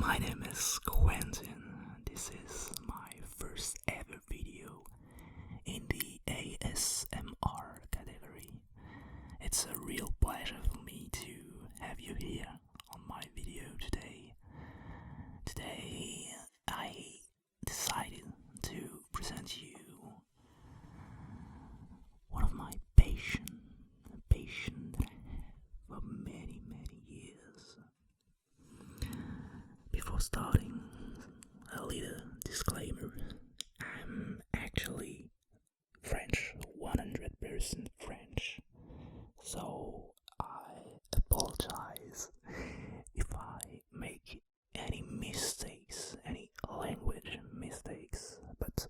My name is Quentin. This is my first ever video in the ASMR category. It's a real pleasure for me to have you here on my video today. Today I decided to present you one of my patient that I have for many years. Before starting, a little disclaimer. I'm actually French, 100% French. So I apologize if I make any mistakes, any language mistakes, but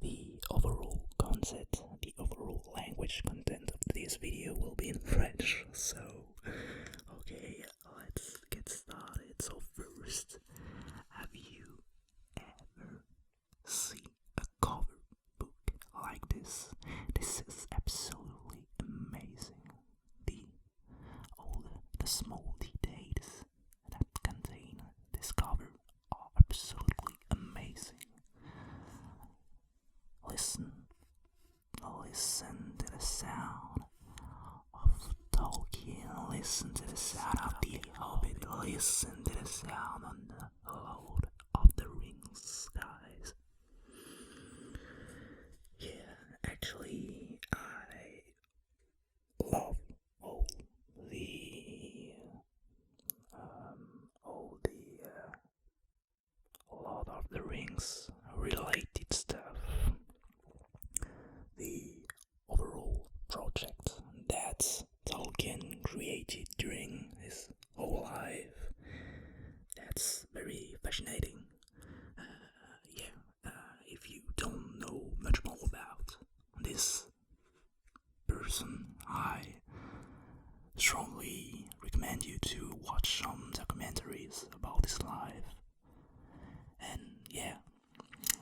the overall concept, the overall language content of this video will be in French. So, okay, let's get started. So first, have you ever seen a cover book like this? This is absolutely amazing. All the small details that contain this cover are absolutely amazing. Listen to the sound of Tolkien. Listen to the sound of the Hobbit. Listen to the sound of the Lord of the Rings, guys. Yeah, actually, I love all the Lord of the Rings related stuff. The overall project that Tolkien created during his whole life. That's very fascinating. If you don't know much more about this person, I strongly recommend you to watch some documentaries about his life. And yeah,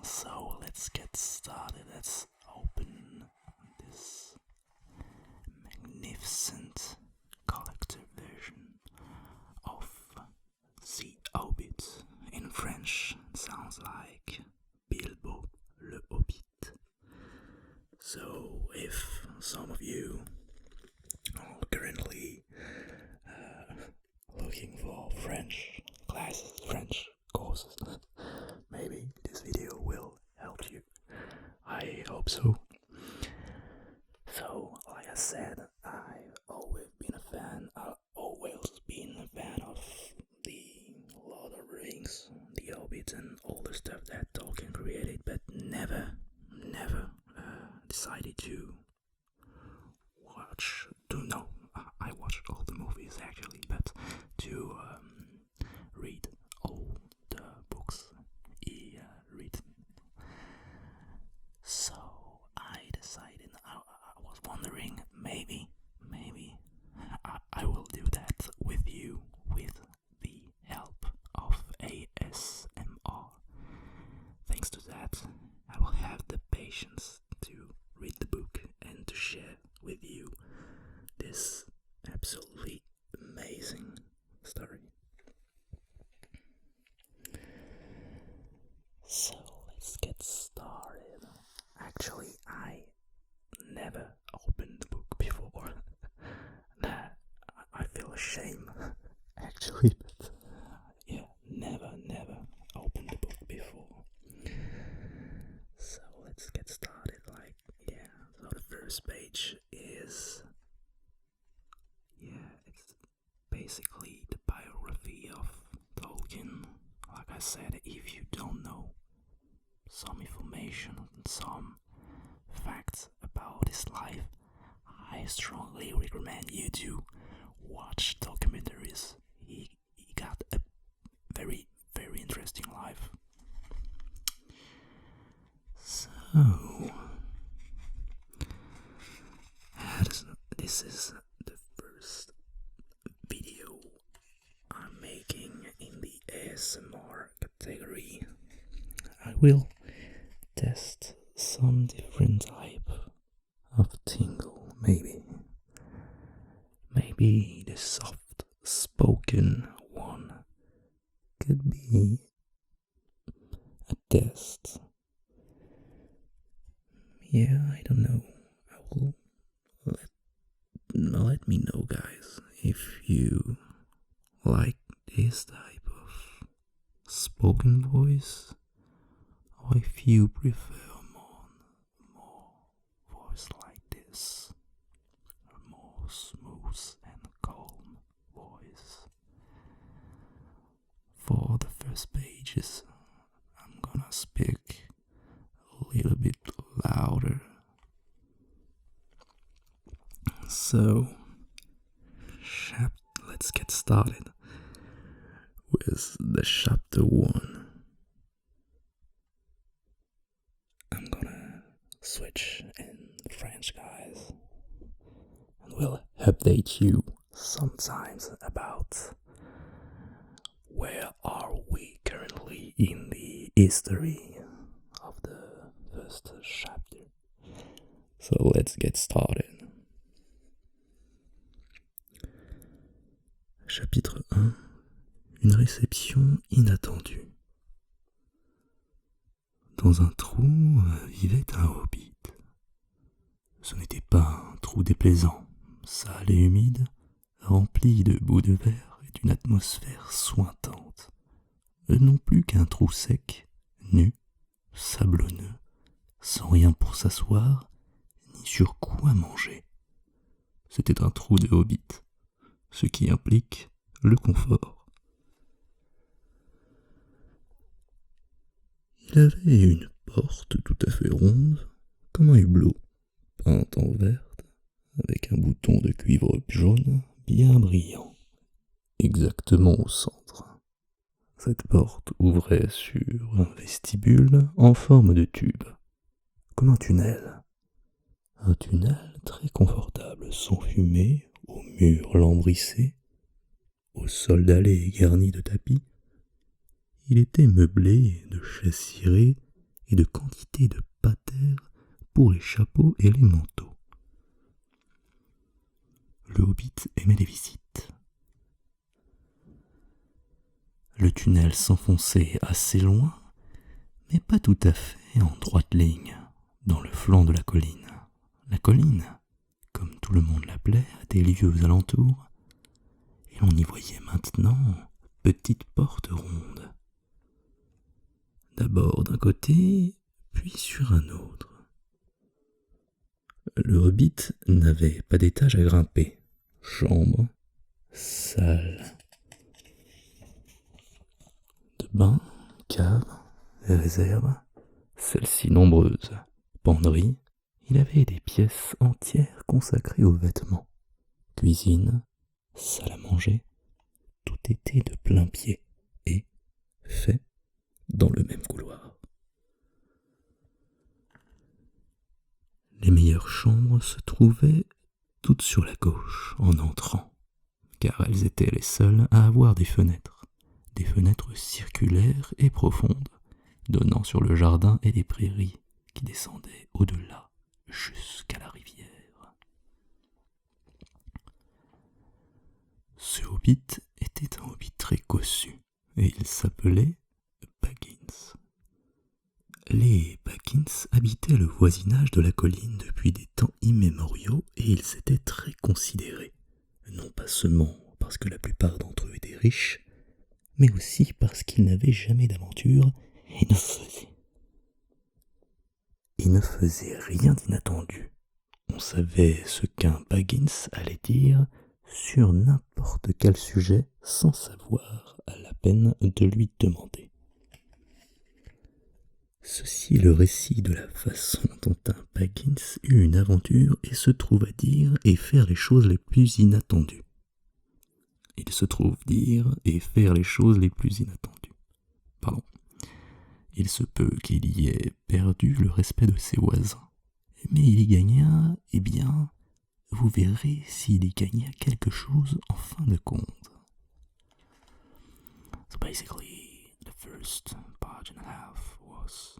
so let's get started. Let's open this magnificent collector version of The Hobbit. In French, it sounds like Bilbo le Hobbit. So if some of you are currently looking for French classes, French courses, maybe this video will help you. I hope so. So, like I said, I've always been a fan of the Lord of the Rings, the Hobbit, and all the stuff that Tolkien created, but never decided to I watched all the movies actually, but to read all the books he read. So I decided, I was wondering, maybe I will do that with you with the help of ASMR. Thanks to that, I will have the patience to read the book and to share with you this absolutely amazing story. So let's get started. Actually, I never opened the book before. I feel ashamed actually, but yeah, never opened the book before. So let's get started. So the first page is, it's basically the biography of Tolkien. Like I said, if you don't know some information and some facts about his life, I strongly recommend you to watch documentaries. He got a very interesting life. So this is the first video I'm making in the ASMR category. I will test some different type of tingle, maybe the soft spoken one could be a test. Yeah, I don't know. I will let me know, guys, if you like this type of spoken voice, or if you prefer more voice like this, a more smooth and calm voice. For the first pages, I'm gonna speak a little bit louder. So, let's get started with the chapter 1. I'm gonna switch in French, guys, and we'll update you sometimes about where are we currently in the history of the first chapter. So let's get started. Chapitre 1. Une réception inattendue. Dans un trou vivait un hobbit. Ce n'était pas un trou déplaisant, sale et humide, rempli de bouts de verre et d'une atmosphère sointante. Non plus qu'un trou sec, nu, sablonneux, sans rien pour s'asseoir, ni sur quoi manger. C'était un trou de hobbit, ce qui implique le confort. Il avait une porte tout à fait ronde, comme un hublot, peinte en verte, avec un bouton de cuivre jaune bien brillant, exactement au centre. Cette porte ouvrait sur un vestibule en forme de tube, comme un tunnel. Un tunnel très confortable, sans fumée, aux murs lambrissés, au sol dallé garni de tapis. Il était meublé de chaises cirées et de quantité de patères pour les chapeaux et les manteaux. Le hobbit aimait les visites. Le tunnel s'enfonçait assez loin, mais pas tout à fait en droite ligne, dans le flanc de la colline. La colline, comme tout le monde l'appelait à des lieux alentours, et l'on y voyait maintenant petite porte ronde. D'abord d'un côté, puis sur un autre. Le hobbit n'avait pas d'étage à grimper. Chambre, salle de bain, cave, réserve, celles-ci nombreuses, penderie. Il avait des pièces entières consacrées aux vêtements. Cuisine, salle à manger, tout était de plein pied et fait dans le même couloir. Les meilleures chambres se trouvaient toutes sur la gauche en entrant, car elles étaient les seules à avoir des fenêtres circulaires et profondes, donnant sur le jardin et les prairies qui descendaient au-delà jusqu'à la rivière. Ce hobbit était un hobbit très cossu, et il s'appelait Baggins. Les Baggins habitaient le voisinage de la colline depuis des temps immémoriaux et ils étaient très considérés, non pas seulement parce que la plupart d'entre eux étaient riches, mais aussi parce qu'ils n'avaient jamais d'aventure et ne faisaient rien d'inattendu. On savait ce qu'un Baggins allait dire sur n'importe quel sujet sans savoir à la peine de lui demander. Ceci est le récit de la façon dont un Baggins eut une aventure et se trouve à dire et faire les choses les plus inattendues. Il se trouve dire et faire les choses les plus inattendues. Pardon. Il se peut qu'il y ait perdu le respect de ses voisins. Mais il y gagna, eh bien, vous verrez s'il y gagna quelque chose en fin de compte. So basically, the first page and a half was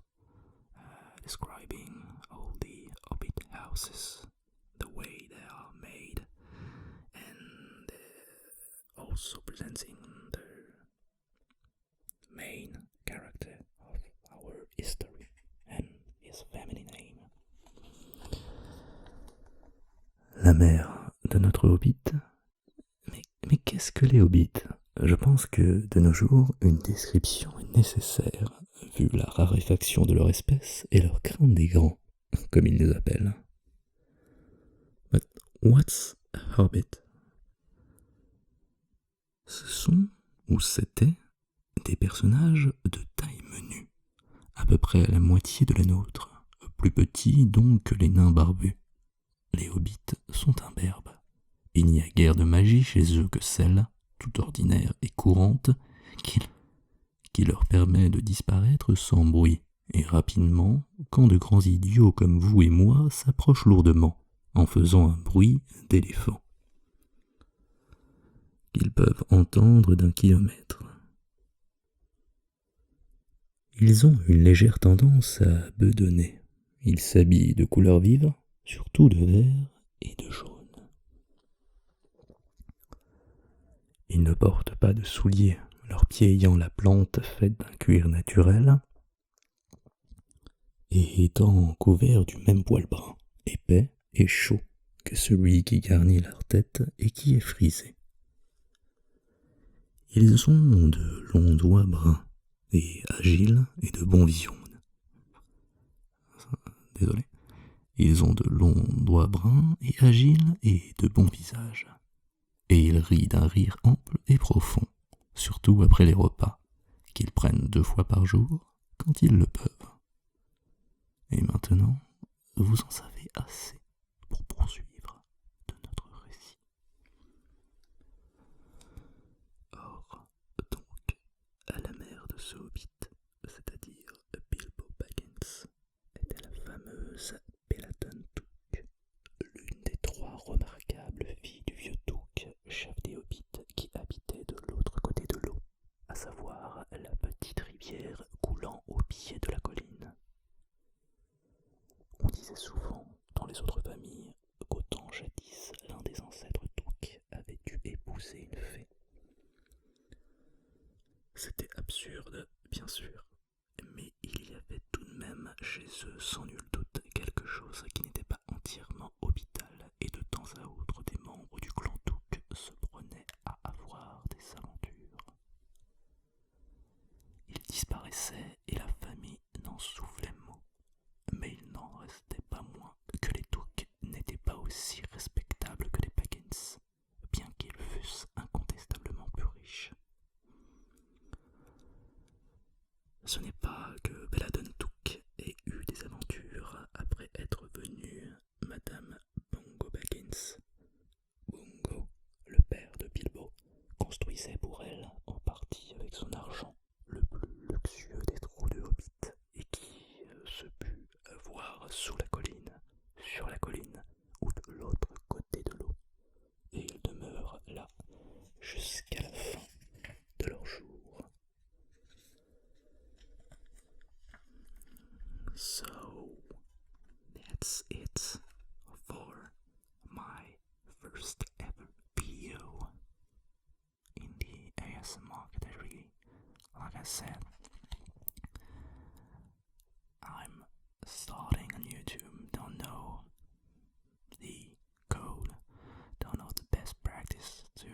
describing all the hobbit houses, the way they are made, and also presenting their main character of our history and his family name. La mère de notre hobbit. Mais qu'est-ce que les hobbits? Je pense que de nos jours, une description est nécessaire, vu la raréfaction de leur espèce et leur crainte des grands, comme ils les appellent. But what's a hobbit? Ce sont, ou c'étaient, des personnages de taille menue, à peu près à la moitié de la nôtre, plus petits donc que les nains barbus. Les hobbits sont imberbes. Il n'y a guère de magie chez eux que celle, tout ordinaire et courante, qui leur permet de disparaître sans bruit, et rapidement, quand de grands idiots comme vous et moi s'approchent lourdement, en faisant un bruit d'éléphant, qu'ils peuvent entendre d'1 kilomètre. Ils ont une légère tendance à bedonner. Ils s'habillent de couleurs vives, surtout de vert et de jaune. Ils ne portent pas de souliers, leurs pieds ayant la plante faite d'un cuir naturel et étant couverts du même poil brun, épais et chaud que celui qui garnit leur tête et qui est frisé. Ils ont de longs doigts bruns et agiles et de bons visions. Désolé. Ils ont de longs doigts bruns et agiles et de bons visages. Et ils rient d'un rire ample et profond, surtout après les repas, qu'ils prennent 2 fois par jour, quand ils le peuvent. Et maintenant, vous en savez assez pour poursuivre de notre récit. Or, donc, à la mère de ce hobbit, c'est-à-dire Bilbo Baggins, était la fameuse Peladon Took, l'une des 3 remarquables filles du vieux Took, chef des hobbits qui habitait de l'autre côté de l'eau, à savoir la petite rivière coulant au pied de la colline. On disait souvent, dans les autres familles, qu'au temps jadis, l'un des ancêtres Took avait dû épouser une fée. C'était absurde, bien sûr, mais il y avait tout de même chez eux, sans nul doute, quelque chose qui n'était pas entièrement hobbital, et de temps à autre, des membres du clan Took se prenaient à avoir des aventures. Ils disparaissaient et la famille n'en soufflait mot, mais il n'en restait pas moins que les Took n'étaient pas aussi respectables que les Baggins, bien qu'ils fussent incontestablement plus riches. Ce n'est pas que Peladon Took ait eu des aventures après être venue Madame Bongo Baggins. Bongo, le père de Bilbo, construisait pour elle, en partie avec son argent, le plus luxueux des trous de Hobbit, et qui se put voir sous la colline, sur la colline, ou de l'autre côté de l'eau, et ils demeurent là jusqu'à la fin de leur jour. So, that's it for my first ever video in the ASMR category. Like I said, I'm starting on YouTube, don't know the code, don't know the best practice to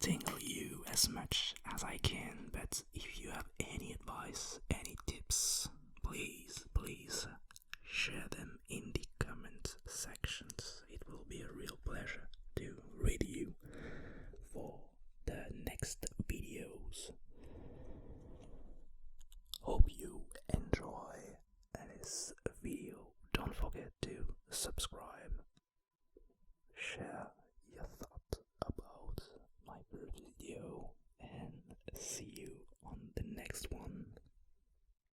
tingle you as much as I can, but if you have any advice, any tips, please share them in the comment sections. It will be a real pleasure to read you for the next videos. Hope you enjoy this video. Don't forget to subscribe, share your thoughts about my video, and see you